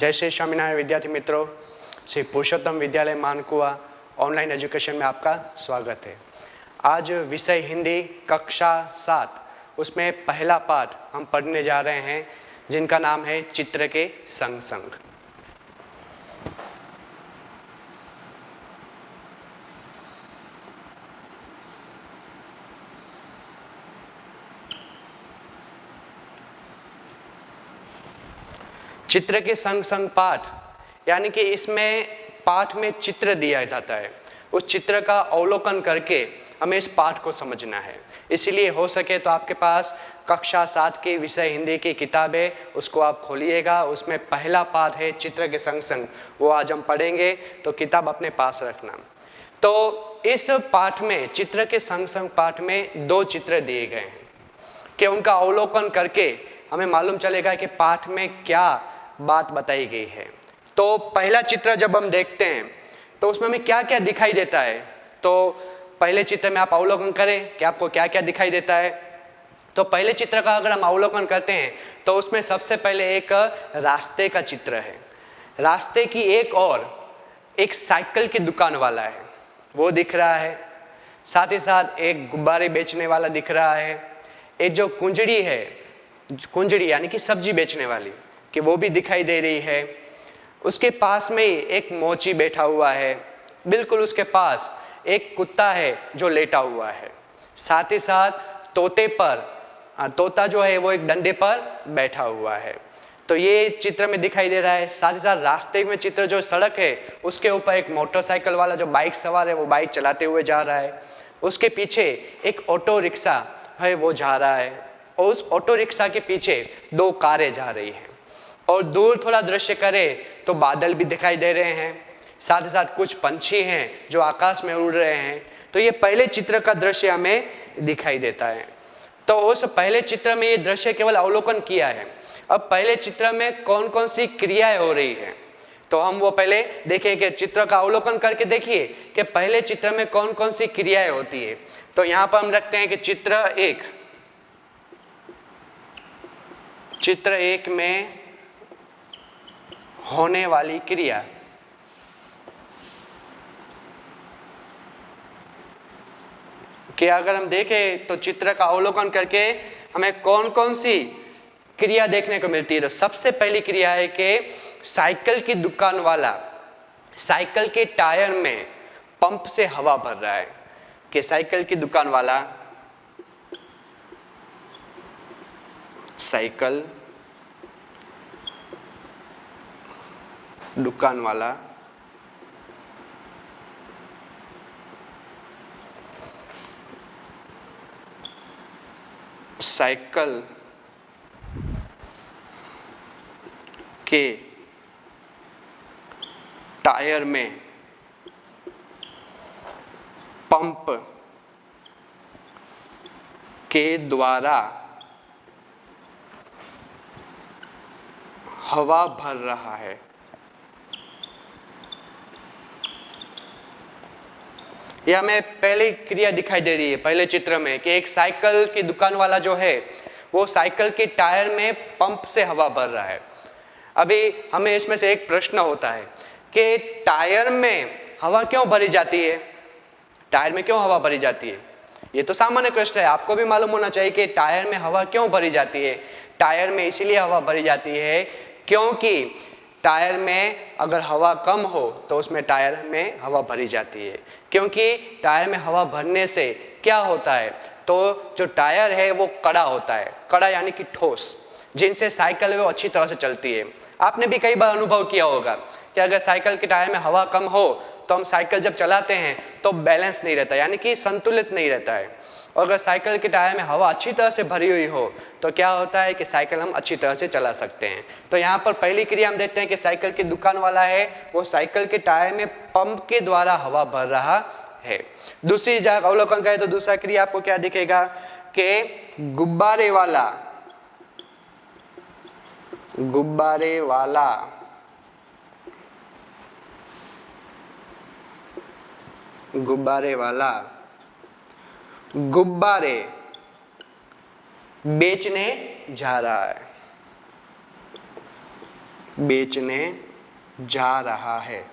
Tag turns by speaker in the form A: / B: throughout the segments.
A: जय श्री स्वामीनारायण विद्यार्थी मित्रों, श्री पुरुषोत्तम विद्यालय मानकुआ ऑनलाइन एजुकेशन में आपका स्वागत है। आज विषय हिंदी कक्षा 7 उसमें पहला पाठ हम पढ़ने जा रहे हैं, जिनका नाम है चित्र के संग संग। चित्र के संग संग पाठ यानी कि इसमें पाठ में चित्र दिया जाता है, उस चित्र का अवलोकन करके हमें इस पाठ को समझना है। इसीलिए हो सके तो आपके पास कक्षा 7 की विषय हिंदी की किताब है, उसको आप खोलिएगा। उसमें पहला पाठ है चित्र के संग संग, वो आज हम पढ़ेंगे, तो किताब अपने पास रखना। तो इस पाठ में चित्र के संग संग पाठ में 2 चित्र दिए गए हैं कि उनका अवलोकन करके हमें मालूम चलेगा कि पाठ में क्या बात बताई गई है। तो पहला चित्र जब हम देखते हैं तो उसमें हमें क्या क्या दिखाई देता है, तो पहले चित्र में आप अवलोकन करें कि आपको क्या क्या दिखाई देता है। तो पहले चित्र का अगर हम अवलोकन करते हैं तो उसमें सबसे पहले एक रास्ते का चित्र है। रास्ते की एक और एक साइकिल की दुकान वाला है, वो दिख रहा है। साथ ही साथ एक गुब्बारे बेचने वाला दिख रहा है। एक जो कुंजड़ी है, कुंजड़ी यानी कि सब्जी बेचने वाली, कि वो भी दिखाई दे रही है। उसके पास में ही एक मोची बैठा हुआ है, बिल्कुल उसके पास एक कुत्ता है जो लेटा हुआ है। साथ ही साथ तोते पर, तोता जो है वो एक डंडे पर बैठा हुआ है। तो ये चित्र में दिखाई दे रहा है। साथ ही साथ रास्ते में चित्र, जो सड़क है उसके ऊपर एक मोटरसाइकिल वाला जो बाइक सवार है वो बाइक चलाते हुए जा रहा है। उसके पीछे एक ऑटो रिक्शा है, वो जा रहा है, और उस ऑटो रिक्शा के पीछे 2 कारें जा रही हैं। और दूर थोड़ा दृश्य करें तो बादल भी दिखाई दे रहे हैं। साथ ही साथ कुछ पंछी हैं जो आकाश में उड़ रहे हैं। तो ये पहले चित्र का दृश्य हमें दिखाई देता है। तो उस पहले चित्र में ये दृश्य केवल अवलोकन किया है। अब पहले चित्र में कौन कौन सी क्रियाएं हो रही हैं, तो हम वो पहले देखें कि चित्र का अवलोकन करके देखिए कि पहले चित्र में कौन कौन सी क्रियाएं होती है। तो यहाँ पर हम रखते हैं कि चित्र 1 में होने वाली क्रिया। कि अगर हम देखें तो चित्र का अवलोकन करके हमें कौन कौन सी क्रिया देखने को मिलती है। तो सबसे पहली क्रिया है कि साइकिल की दुकान वाला साइकिल के टायर में पंप से हवा भर रहा है। कि साइकिल की दुकान वाला साइकिल दुकान वाला साइकिल के टायर में पंप के द्वारा हवा भर रहा है। यह हमें पहली क्रिया दिखाई दे रही है पहले चित्र में कि एक साइकिल की दुकान वाला जो है वो साइकिल के टायर में पंप से हवा भर रहा है। अभी हमें इसमें से एक प्रश्न होता है कि टायर में हवा क्यों भरी जाती है, टायर में क्यों हवा भरी जाती है। ये तो सामान्य प्रश्न है, आपको भी मालूम होना चाहिए कि टायर में हवा क्यों भरी जाती है। टायर में इसीलिए हवा भरी जाती है क्योंकि टायर में अगर हवा कम हो तो उसमें टायर में हवा भरी जाती है। क्योंकि टायर में हवा भरने से क्या होता है, तो जो टायर है वो कड़ा होता है। कड़ा यानी कि ठोस, जिनसे साइकिल वो अच्छी तरह से चलती है। आपने भी कई बार अनुभव किया होगा कि अगर साइकिल के टायर में हवा कम हो तो हम साइकिल जब चलाते हैं तो बैलेंस नहीं रहता, यानी कि संतुलित नहीं रहता है। और अगर साइकिल के टायर में हवा अच्छी तरह से भरी हुई हो तो क्या होता है कि साइकिल हम अच्छी तरह से चला सकते हैं। तो यहाँ पर पहली क्रिया हम देखते हैं कि साइकिल की दुकान वाला है वो साइकिल के टायर में पंप के द्वारा हवा भर रहा है। दूसरी जगह अवलोकन करें तो दूसरा क्रिया आपको क्या दिखेगा कि गुब्बारे वाला गुब्बारे बेचने जा रहा है। बेचने जा रहा है,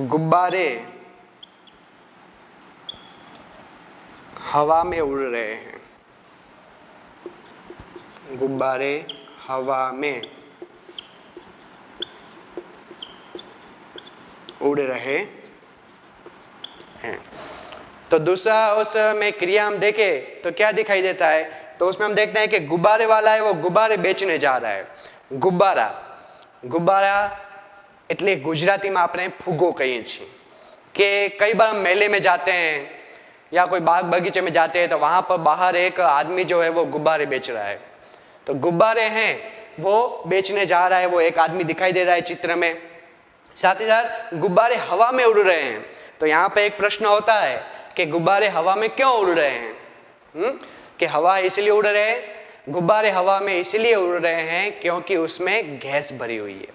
A: गुब्बारे हवा में उड़ रहे हैं, गुब्बारे हवा में उड़ रहे हैं। तो दूसरा उसमें क्रिया हम देखें तो क्या दिखाई देता है, तो उसमें हम देखते हैं कि गुब्बारे वाला है वो गुब्बारे बेचने जा रहा है। गुब्बारा એટલે ગુજરાતીમાં આપણે ફુગ્ગો કહીએ છીએ કે कई बार हम मेले में जाते हैं या कोई बाग बगीचे में जाते हैं तो वहाँ पर बाहर एक आदमी जो है वो गुब्बारे बेच रहा है। तो गुब्बारे हैं वो बेचने जा रहा है, वो एक आदमी दिखाई दे रहा है चित्र में। साथ ही साथ गुब्बारे हवा में उड़ रहे हैं। तो यहाँ पे एक प्रश्न होता है कि गुब्बारे हवा में क्यों उड़ रहे हैं? कि हवा इसलिए उड़ रहे हैं, गुब्बारे हवा में इसलिए उड़ रहे हैं क्योंकि उसमें गैस भरी हुई है,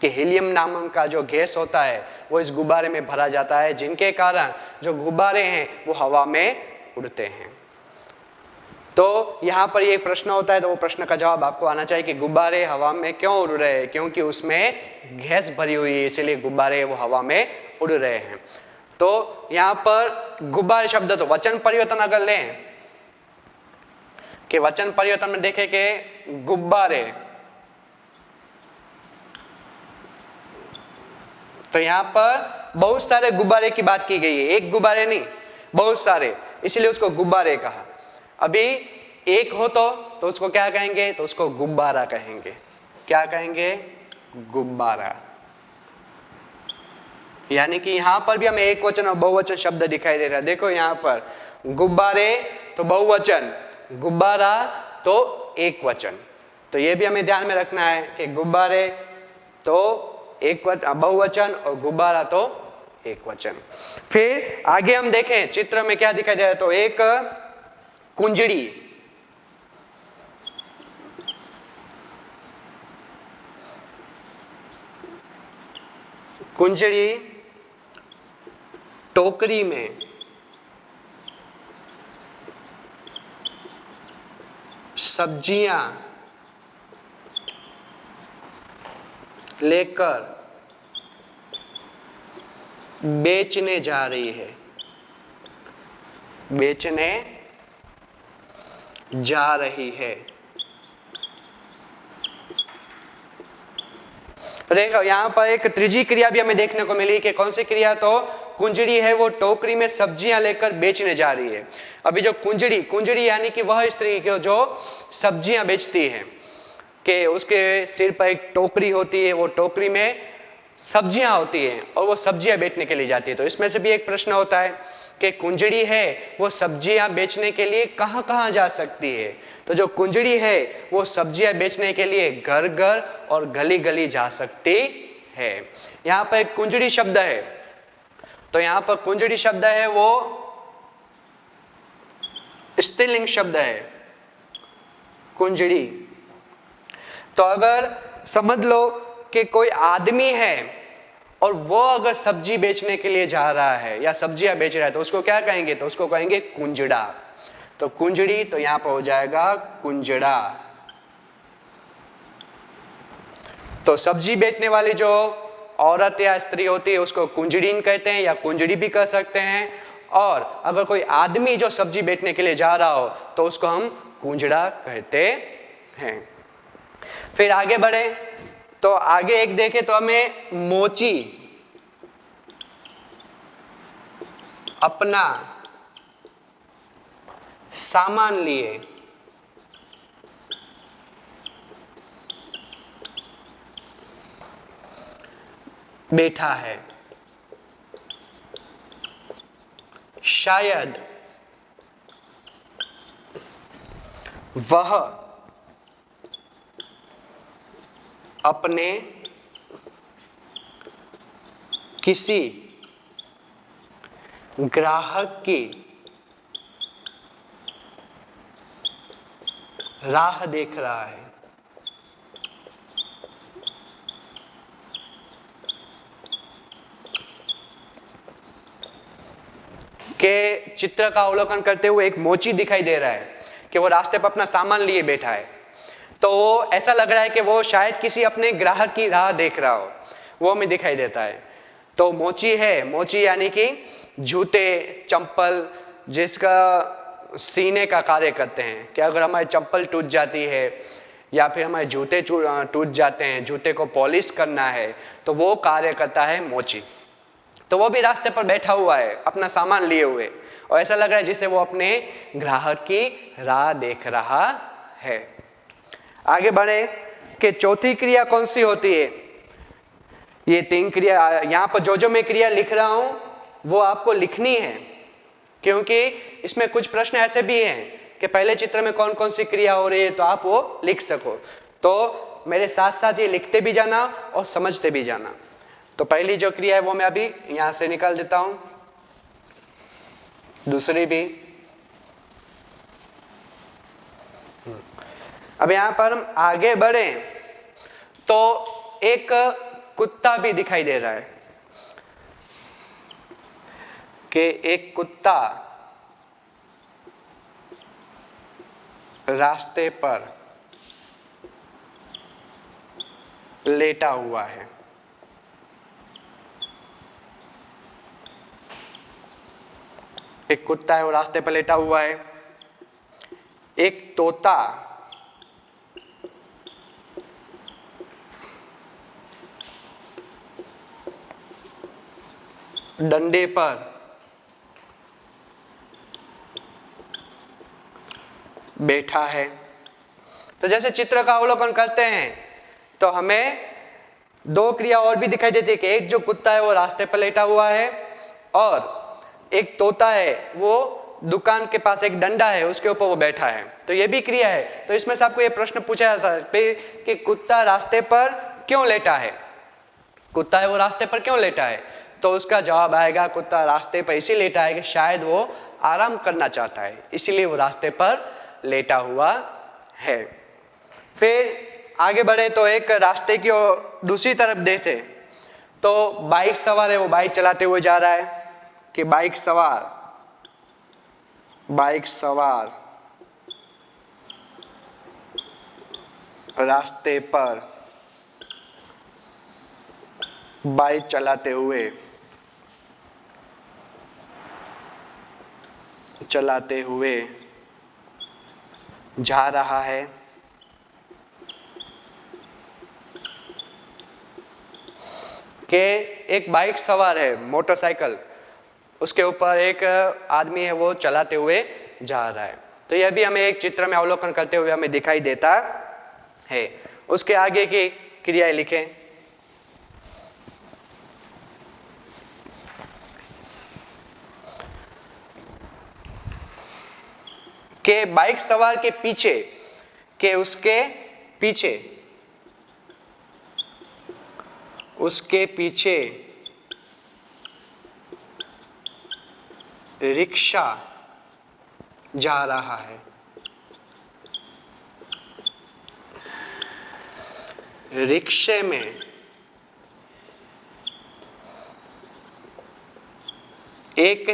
A: कि हीलियम नामक का जो गैस होता है वो इस गुब्बारे में भरा जाता है, जिनके कारण जो गुब्बारे हैं वो हवा में उड़ते हैं। तो यहाँ पर ये प्रश्न होता है तो वो प्रश्न का जवाब आपको आना चाहिए कि गुब्बारे हवा में क्यों उड़ रहे हैं, क्योंकि उसमें गैस भरी हुई है, इसलिए गुब्बारे वो हवा में उड़ रहे हैं। तो यहाँ पर गुब्बारे शब्द तो वचन परिवर्तन अगर लें कि वचन परिवर्तन में देखें कि गुब्बारे, तो यहाँ पर बहुत सारे गुब्बारे की बात की गई है, एक गुब्बारे नहीं बहुत सारे, इसलिए उसको गुब्बारे कहा। अभी एक हो तो उसको क्या कहेंगे, तो उसको गुब्बारा कहेंगे। क्या कहेंगे? गुब्बारा। यानी कि यहाँ पर भी हमें एक वचन और बहुवचन शब्द दिखाई दे रहा है। देखो यहाँ पर गुब्बारे तो बहुवचन, गुब्बारा तो एक वचन। तो ये भी हमें ध्यान में रखना है कि गुब्बारे तो एक बहुवचन और गुब्बारा तो एक वचन। फिर आगे हम देखें चित्र में क्या दिखाई दे रहा है, तो एक कुंजड़ी, टोकरी में सब्जियां लेकर बेचने जा रही है, बेचने जा रही है। देखो यहाँ पर एक तीसरी क्रिया भी हमें देखने को मिली कि कौन सी क्रिया, तो कुंजड़ी है वो टोकरी में सब्जियां लेकर बेचने जा रही है। अभी जो कुंजड़ी यानी कि वह स्त्री जो सब्जियां बेचती है, कि उसके सिर पर एक टोकरी होती है, वो टोकरी में सब्जियां होती हैं और वो सब्जियां बेचने के लिए जाती है। तो इसमें से भी एक प्रश्न होता है कि कुंजड़ी है वो सब्जियां बेचने के लिए कहाँ कहाँ जा सकती है। तो जो कुंजड़ी है वो सब्जियां बेचने के लिए घर घर और गली गली जा सकती है। यहाँ पर एक कुंजड़ी शब्द है, तो यहाँ पर कुंजड़ी शब्द है वो स्त्रीलिंग शब्द है, कुंजड़ी। तो अगर समझ लो कि कोई आदमी है और वो अगर सब्जी बेचने के लिए जा रहा है या सब्जियां बेच रहा है तो उसको क्या कहेंगे, तो उसको कहेंगे कुंजड़ा। तो कुंजड़ी तो यहां पर हो जाएगा कुंजड़ा। तो सब्जी बेचने वाली जो औरत या स्त्री होती है उसको कुंजड़ीन कहते हैं या कुंजड़ी भी कह सकते हैं। और अगर कोई आदमी जो सब्जी बेचने के लिए जा रहा हो तो उसको हम कुंजड़ा कहते हैं। फिर आगे बढ़े तो आगे एक देखें तो हमें मोची अपना सामान लिए बैठा है, शायद वह अपने किसी ग्राहक की राह देख रहा है। के चित्र का अवलोकन करते हुए एक मोची दिखाई दे रहा है कि वो रास्ते पर अपना सामान लिए बैठा है, तो वो ऐसा लग रहा है कि वो शायद किसी अपने ग्राहक की राह देख रहा हो, वो हमें दिखाई देता है। तो मोची है, मोची यानी कि जूते चंपल जिसका सीने का कार्य करते हैं, कि अगर हमारी चप्पल टूट जाती है या फिर हमारे जूते टूट जाते हैं, जूते को पॉलिश करना है, तो वो कार्य करता है मोची। तो वो भी रास्ते पर बैठा हुआ है अपना सामान लिए हुए, और ऐसा लग रहा है जिसे वो अपने ग्राहक की राह देख रहा है। आगे बढ़े कि चौथी क्रिया कौन सी होती है। ये 3 क्रिया, यहाँ पर जो मैं क्रिया लिख रहा हूं वो आपको लिखनी है, क्योंकि इसमें कुछ प्रश्न ऐसे भी हैं कि पहले चित्र में कौन कौन सी क्रिया हो रही है, तो आप वो लिख सको। तो मेरे साथ साथ ये लिखते भी जाना और समझते भी जाना। तो पहली जो क्रिया है वो मैं अभी यहाँ से निकाल देता हूँ, दूसरी भी। अब यहाँ पर हम आगे बढ़े तो एक कुत्ता भी दिखाई दे रहा है, कि एक कुत्ता रास्ते पर लेटा हुआ है। एक कुत्ता है वो रास्ते पर लेटा हुआ है। एक तोता डंडे पर बैठा है। तो जैसे चित्र का अवलोकन करते हैं तो हमें 2 क्रिया और भी दिखाई देती है, कि एक जो कुत्ता है वो रास्ते पर लेटा हुआ है, और एक तोता है वो दुकान के पास एक डंडा है उसके ऊपर वो बैठा है। तो ये भी क्रिया है। तो इसमें से आपको ये प्रश्न पूछा जाता है कि कुत्ता रास्ते पर क्यों लेटा है, कुत्ता है वो रास्ते पर क्यों लेटा है। तो उसका जवाब आएगा, कुत्ता रास्ते पर इसीलिए लेटा है कि शायद वो आराम करना चाहता है, इसीलिए वो रास्ते पर लेटा हुआ है। फिर आगे बढ़े तो एक रास्ते की ओर दूसरी तरफ देखे तो बाइक सवार है वो बाइक चलाते हुए जा रहा है, कि बाइक सवार रास्ते पर बाइक चलाते हुए जा रहा है। कि एक बाइक सवार है मोटरसाइकिल, उसके ऊपर एक आदमी है वो चलाते हुए जा रहा है। तो यह भी हमें एक चित्र में अवलोकन करते हुए हमें दिखाई देता है। उसके आगे की क्रियाएं लिखें। कि बाइक सवार के पीछे, के उसके पीछे रिक्शा जा रहा है। रिक्शे में एक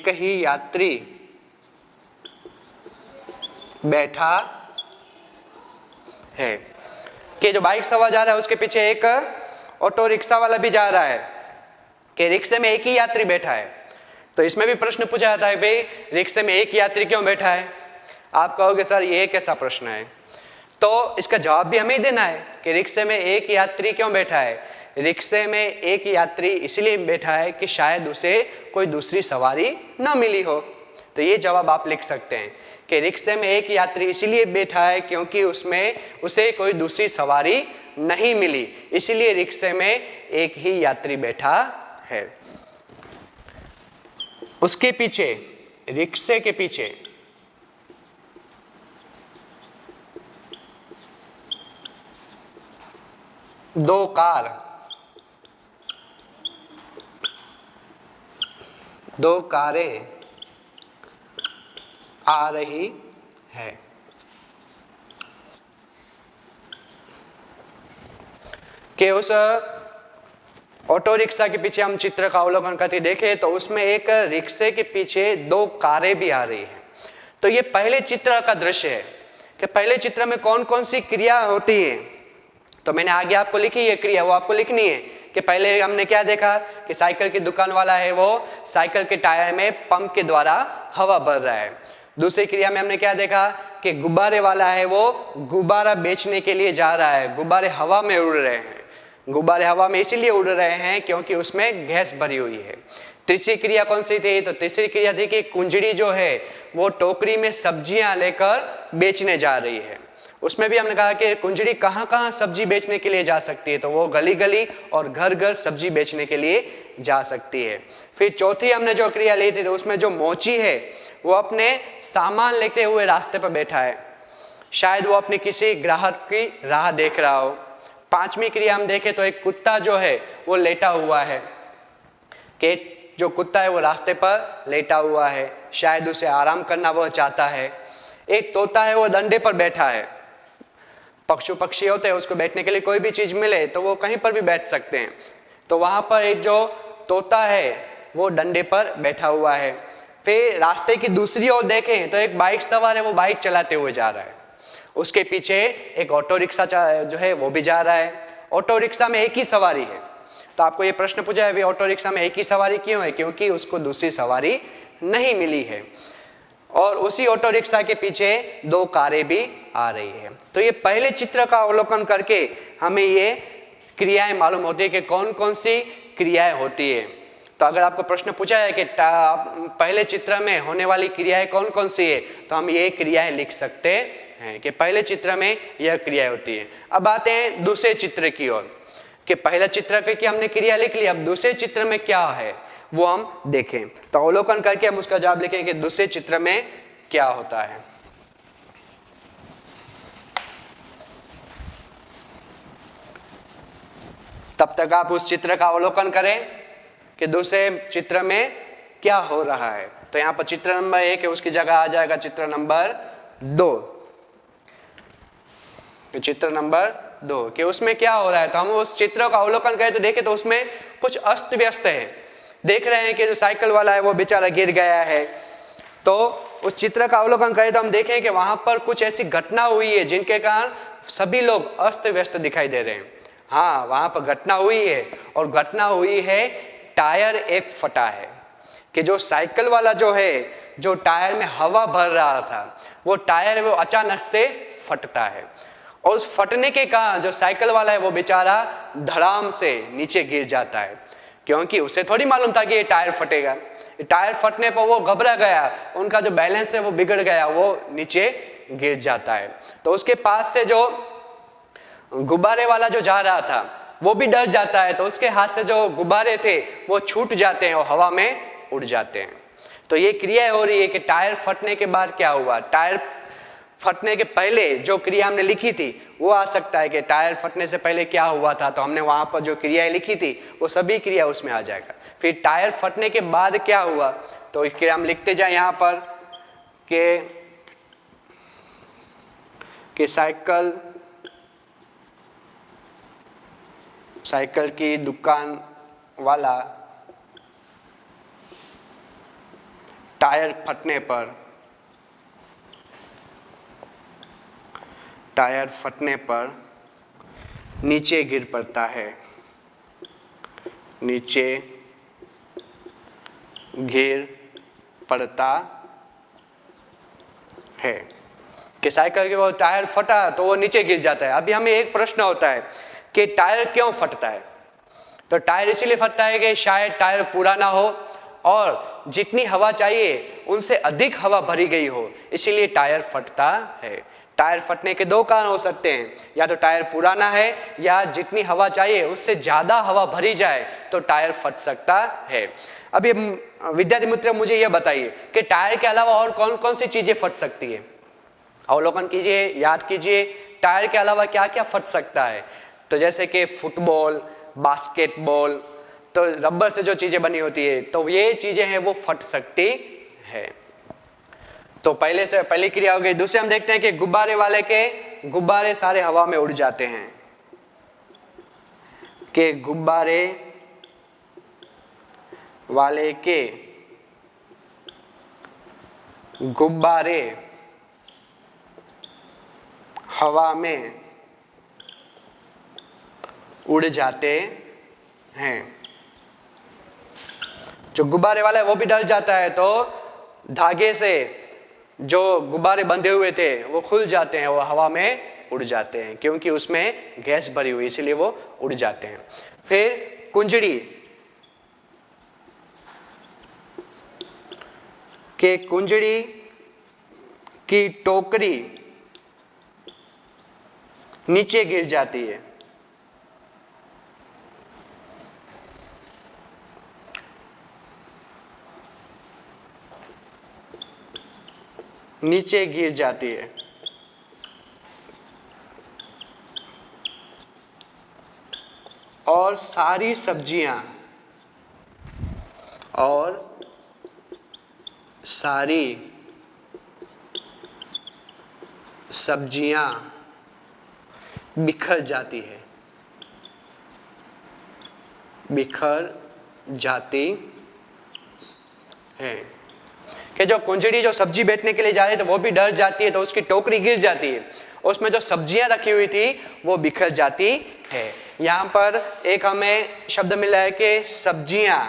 A: ही यात्री बैठा है। कि जो बाइक सवार जा रहा है उसके पीछे एक ऑटो रिक्शा वाला भी जा रहा है, कि रिक्शे में एक ही यात्री बैठा है। तो इसमें भी प्रश्न पूछा जाता है, भाई रिक्शे में एक यात्री क्यों बैठा है। आप कहोगे सर ये कैसा प्रश्न है, तो इसका जवाब भी हमें ही देना है कि रिक्शे में एक यात्री क्यों बैठा है। रिक्शे में एक यात्री इसलिए बैठा है कि शायद उसे कोई दूसरी सवारी ना मिली हो। तो ये जवाब आप लिख सकते हैं कि रिक्शे में एक यात्री इसलिए बैठा है क्योंकि उसे कोई दूसरी सवारी नहीं मिली, इसलिए रिक्शे में एक ही यात्री बैठा है। उसके पीछे, रिक्शे के पीछे दो कारें आ रही है। कि उस ऑटो रिक्शा के पीछे हम चित्र का अवलोकन करके देखें तो उसमें एक रिक्शे के पीछे 2 कारें भी आ रही हैं। तो ये पहले चित्र का दृश्य है कि पहले चित्र में कौन कौन सी क्रिया होती है। तो मैंने आगे आपको लिखी है क्रिया, वो आपको लिखनी है कि पहले हमने क्या देखा कि साइकिल की दुकान वाला है वो साइकिल के टायर में पंप के द्वारा हवा भर रहा है। दूसरी क्रिया में हमने क्या देखा कि गुब्बारे वाला है वो गुब्बारा बेचने के लिए जा रहा है, गुब्बारे हवा में उड़ रहे हैं। गुब्बारे हवा में इसीलिए उड़ रहे हैं क्योंकि उसमें गैस भरी हुई है। तीसरी क्रिया कौन सी थी? तो तीसरी क्रिया थी कि कुंजड़ी जो है वो टोकरी में सब्जियां लेकर बेचने जा रही है। उसमें भी हमने कहा कि कुंजड़ी कहाँ कहाँ सब्जी बेचने के लिए जा सकती है, तो वो गली गली और घर घर सब्जी बेचने के लिए जा सकती है। फिर चौथी हमने जो क्रिया ली थी तो उसमें जो मोची है वो अपने सामान लेते हुए रास्ते पर बैठा है, शायद वो अपने किसी ग्राहक की राह देख रहा हो। पांचवी क्रिया हम देखें तो एक कुत्ता जो है वो लेटा हुआ है, कि जो कुत्ता है वो रास्ते पर लेटा हुआ है, शायद उसे आराम करना वह चाहता है। एक तोता है वो डंडे पर बैठा है, पक्षी होते हैं उसको बैठने के लिए कोई भी चीज मिले तो वो कहीं पर भी बैठ सकते हैं, तो वहां पर एक जो तोता है वो डंडे पर बैठा हुआ है। फिर रास्ते की दूसरी ओर देखें तो एक बाइक सवार है वो बाइक चलाते हुए जा रहा है, उसके पीछे एक ऑटो रिक्शा जो है वो भी जा रहा है। ऑटो रिक्शा में एक ही सवारी है, तो आपको ये प्रश्न पूछा है ऑटो रिक्शा में एक ही सवारी क्यों है? क्योंकि उसको दूसरी सवारी नहीं मिली है। और उसी ऑटो रिक्शा के पीछे 2 कारें भी आ रही है। तो ये पहले चित्र का अवलोकन करके हमें ये क्रियाएं मालूम होती है कि कौन कौन सी क्रियाएं होती है। तो अगर आपको प्रश्न पूछा है कि पहले चित्र में होने वाली क्रियाएं कौन कौन सी है, तो हम ये क्रियाएं लिख सकते हैं कि पहले चित्र में यह क्रिया होती है। अब आते हैं दूसरे चित्र की ओर कि पहला चित्र की हमने क्रिया लिख ली, अब दूसरे चित्र में क्या है वो हम देखें। तो अवलोकन करके हम उसका जवाब लिखें कि दूसरे चित्र में क्या होता है। तब तक आप उस चित्र का अवलोकन करें कि दूसरे चित्र में क्या हो रहा है। तो यहां पर चित्र नंबर 1 है, उसकी जगह आ जाएगा चित्र नंबर 2। चित्र नंबर 2 कि उसमें क्या हो रहा है। तो हम उस चित्र का अवलोकन करें तो देखें तो उसमें कुछ अस्त व्यस्त है। देख रहे हैं कि जो साइकिल वाला है वो बेचारा गिर गया है। तो उस चित्र का अवलोकन करें तो हम देखें कि वहां पर कुछ ऐसी घटना हुई है जिनके कारण सभी लोग अस्त व्यस्त दिखाई दे रहे हैं। हाँ, वहां पर घटना हुई है, और घटना हुई है टायर एक फटा है कि जो साइकिल वाला जो है जो टायर में हवा भर रहा था वो टायर वो अचानक से फटता है, और उस फटने के कारण जो साइकिल वाला है वो बेचारा धड़ाम से नीचे गिर जाता है, क्योंकि उसे थोड़ी मालूम था कि ये टायर फटेगा। टायर फटने पर वो घबरा गया, उनका जो बैलेंस है वो बिगड़ गया, वो नीचे गिर जाता है। तो उसके पास से जो गुब्बारे वाला जो जा रहा था वो भी डर जाता है, तो उसके हाथ से जो गुब्बारे थे वो छूट जाते हैं और हवा में उड़ जाते हैं। तो ये क्रिया हो रही है कि टायर फटने के बाद क्या हुआ। टायर फटने के पहले जो क्रिया हमने लिखी थी वो आ सकता है कि टायर फटने से पहले क्या हुआ था, तो हमने वहां पर जो क्रियाएं लिखी थी वो सभी क्रिया उसमें आ जाएगा। फिर टायर फटने के बाद क्या हुआ, तो क्रिया हम लिखते जाए यहाँ पर कि साइकिल की दुकान वाला टायर फटने पर नीचे गिर पड़ता है, नीचे गिर पड़ता है कि साइकिल के वो टायर फटा तो वो नीचे गिर जाता है। अभी हमें एक प्रश्न होता है कि टायर क्यों फटता है। तो टायर इसीलिए फटता है कि शायद टायर पुराना हो और जितनी हवा चाहिए उनसे अधिक हवा भरी गई हो, इसीलिए टायर फटता है। टायर फटने के 2 कारण हो सकते हैं, या तो टायर पुराना है या जितनी हवा चाहिए उससे ज़्यादा हवा भरी जाए तो टायर फट सकता है। अभी विद्यार्थी मित्र मुझे यह बताइए कि टायर के अलावा और कौन कौन सी चीज़ें फट सकती है। अवलोकन कीजिए, याद कीजिए, टायर के अलावा क्या क्या फट सकता है। तो जैसे कि फुटबॉल, बास्केटबॉल, तो रबर से जो चीज़ें बनी होती है तो ये चीज़ें हैं वो फट सकती है। तो पहली क्रिया हो गई। दूसरे हम देखते हैं कि गुब्बारे वाले के गुब्बारे सारे हवा में उड़ जाते हैं, कि गुब्बारे वाले के गुब्बारे हवा में उड़ जाते हैं। जो गुब्बारे वाला है वो भी डर जाता है, तो धागे से जो गुब्बारे बंधे हुए थे वो खुल जाते हैं, वो हवा में उड़ जाते हैं, क्योंकि उसमें गैस भरी हुई, इसीलिए वो उड़ जाते हैं। फिर कुंजड़ी के कुंजड़ी की टोकरी नीचे गिर जाती है। नीचे गिर जाती है और सारी सब्जियां बिखर जाती है, कि जो कुंजड़ी जो सब्जी बेचने के लिए जा रही है तो वो भी डर जाती है, तो उसकी टोकरी गिर जाती है, उसमें जो सब्जियां रखी हुई थी वो बिखर जाती है। यहाँ पर एक हमें शब्द मिला है कि सब्जियां,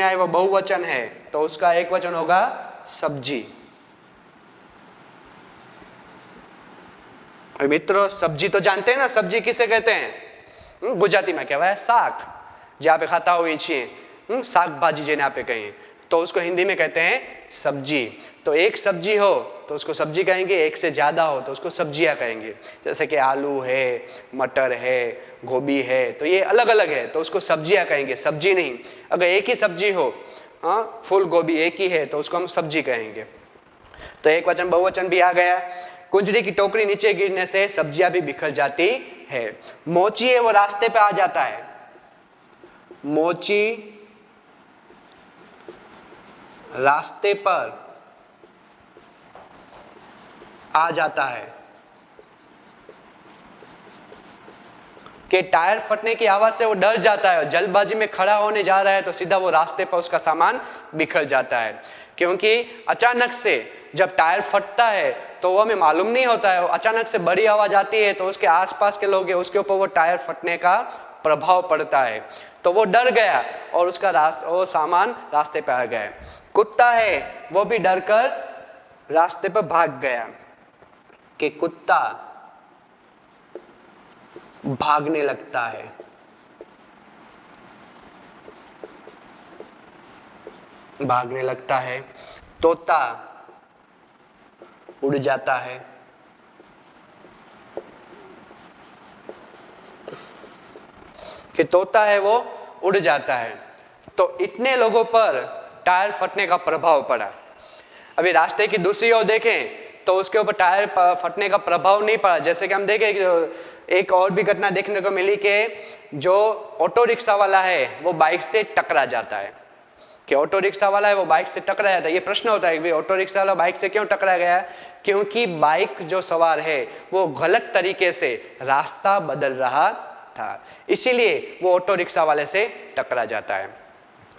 A: है वो बहुवचन है, तो उसका एक वचन होगा सब्जी। मित्रों सब्जी तो जानते हैं ना, सब्जी किसे कहते हैं? गुजराती में कहेवाय શાક, જે આપણે ખાતા હોઈએ છીએ, શાકભાજી જેને આપણે કહીએ, तो उसको हिंदी में कहते हैं सब्जी। तो एक सब्जी हो तो उसको सब्जी कहेंगे, एक से ज़्यादा हो तो उसको सब्जियां कहेंगे। जैसे कि आलू है, मटर है, गोभी है, तो ये अलग अलग है तो उसको सब्जियां कहेंगे, सब्जी नहीं। अगर एक ही सब्जी हो, फूल गोभी एक ही है तो उसको हम सब्जी कहेंगे। तो एक वचन बहुवचन भी आ गया। कुंजड़ी की टोकरी नीचे गिरने से सब्जियां भी बिखर जाती है। मोची है वो रास्ते पे आ जाता है, मोची रास्ते पर आ जाता है, कि टायर फटने की आवाज से वो डर जाता है और जल्दबाजी में खड़ा होने जा रहा है तो सीधा वो रास्ते पर उसका सामान बिखर जाता है। क्योंकि अचानक से जब टायर फटता है तो वो हमें मालूम नहीं होता है, अचानक से बड़ी आवाज आती है तो उसके आसपास के लोग हैं उसके ऊपर वो टायर फटने का प्रभाव पड़ता है, तो वो डर गया और उसका वो सामान रास्ते पे आ गया। कुत्ता है वो भी डर कर रास्ते पर भाग गया, कि कुत्ता भागने लगता है। भागने लगता है। तोता उड़ जाता है। कि तोता है वो उड़ जाता है। तो इतने लोगों पर टायर फटने का प्रभाव पड़ा। अभी रास्ते की दूसरी ओर देखें तो उसके ऊपर टायर फटने का प्रभाव नहीं पड़ा। जैसे कि हम देखें कि एक और भी घटना देखने को मिली कि जो ऑटो रिक्शा वाला है वो बाइक से टकरा जाता है, कि ऑटो रिक्शा वाला है वो बाइक से टकरा जाता है। ये प्रश्न होता है कि ऑटो रिक्शा वाला बाइक से क्यों टकरा गया? क्योंकि बाइक जो सवार है वो गलत तरीके से रास्ता बदल रहा था, इसीलिए वो ऑटो रिक्शा वाले से टकरा जाता है।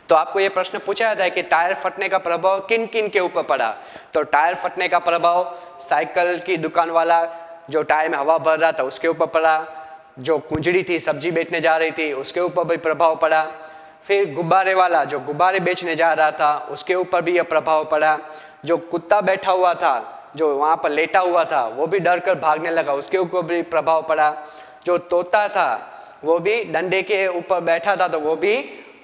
A: तो आपको ये प्रश्न पूछा जाता है कि टायर फटने का प्रभाव किन किन के ऊपर पड़ा? तो टायर फटने का प्रभाव साइकिल की दुकान वाला जो टायर में हवा भर रहा था उसके ऊपर पड़ा, जो कुंजड़ी थी सब्जी बेचने जा रही थी उसके ऊपर भी प्रभाव पड़ा, फिर गुब्बारे वाला जो गुब्बारे बेचने जा रहा था उसके ऊपर भी यह प्रभाव पड़ा, जो कुत्ता बैठा हुआ था जो वहाँ पर लेटा हुआ था वो भी डर कर भागने लगा उसके ऊपर भी प्रभाव पड़ा, जो तोता था वो भी डंडे के ऊपर बैठा था तो वो भी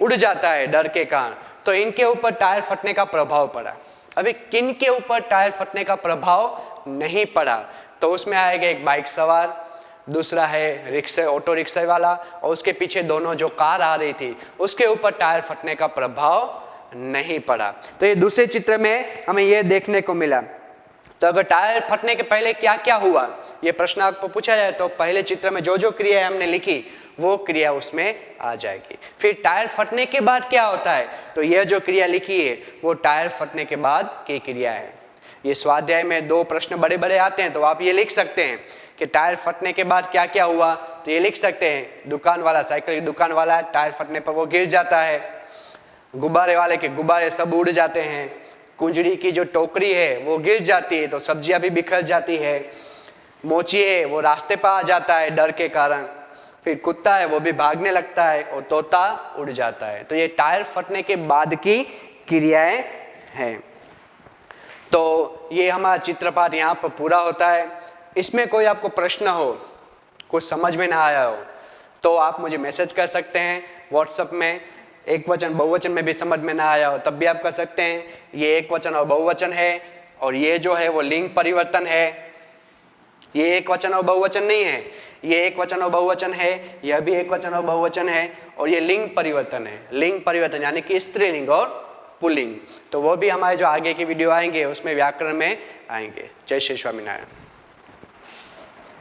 A: उड़ जाता है डर के कारण। तो इनके ऊपर टायर फटने का प्रभाव पड़ा। अभी किन के ऊपर टायर फटने का प्रभाव नहीं पड़ा? तो उसमें आएगा एक बाइक सवार, दूसरा है रिक्शा ऑटो रिक्शा वाला, और उसके पीछे दोनों जो कार आ रही थी उसके ऊपर टायर फटने का प्रभाव नहीं पड़ा। तो ये दूसरे चित्र में हमें ये देखने को मिला। तो अगर टायर फटने के पहले क्या क्या हुआ ये प्रश्न आपको पूछा जाए तो पहले चित्र में जो जो क्रिया हमने लिखी वो क्रिया उसमें आ जाएगी। फिर टायर फटने के बाद क्या होता है? तो यह जो क्रिया लिखी है वो टायर फटने के बाद की क्रिया है। ये स्वाध्याय में 2 प्रश्न बड़े बड़े आते हैं तो आप ये लिख सकते हैं कि टायर फटने के बाद क्या क्या हुआ, तो ये लिख सकते हैं, दुकान वाला, साइकिल की दुकान वाला, टायर फटने पर वो गिर जाता है। गुब्बारे वाले के गुब्बारे सब उड़ जाते हैं। कुंजड़ी की जो टोकरी है वो गिर जाती है तो सब्जियां भी बिखर जाती है। मोची है वो रास्ते पर आ जाता है डर के कारण। फिर कुत्ता है वो भी भागने लगता है और तोता उड़ जाता है। तो ये टायर फटने के बाद की क्रियाएं हैं। तो ये हमारा चित्रपाठ यहाँ पर पूरा होता है। इसमें कोई आपको प्रश्न हो, कुछ समझ में ना आया हो, तो आप मुझे मैसेज कर सकते हैं व्हाट्सएप में। एक वचन बहुवचन में भी समझ में ना आया हो तब भी आप कर सकते हैं। ये एक वचन और बहुवचन है, और ये जो है वो लिंग परिवर्तन है। ये एक वचन और बहुवचन नहीं है, ये एक वचन और बहुवचन है, यह भी एक वचन और बहुवचन है, और ये लिंग परिवर्तन है। लिंग परिवर्तन यानी कि स्त्रीलिंग और पुल्लिंग। तो वो भी हमारे जो आगे की वीडियो आएंगे उसमें व्याकरण में आएंगे। जय श्री स्वामीनारायण।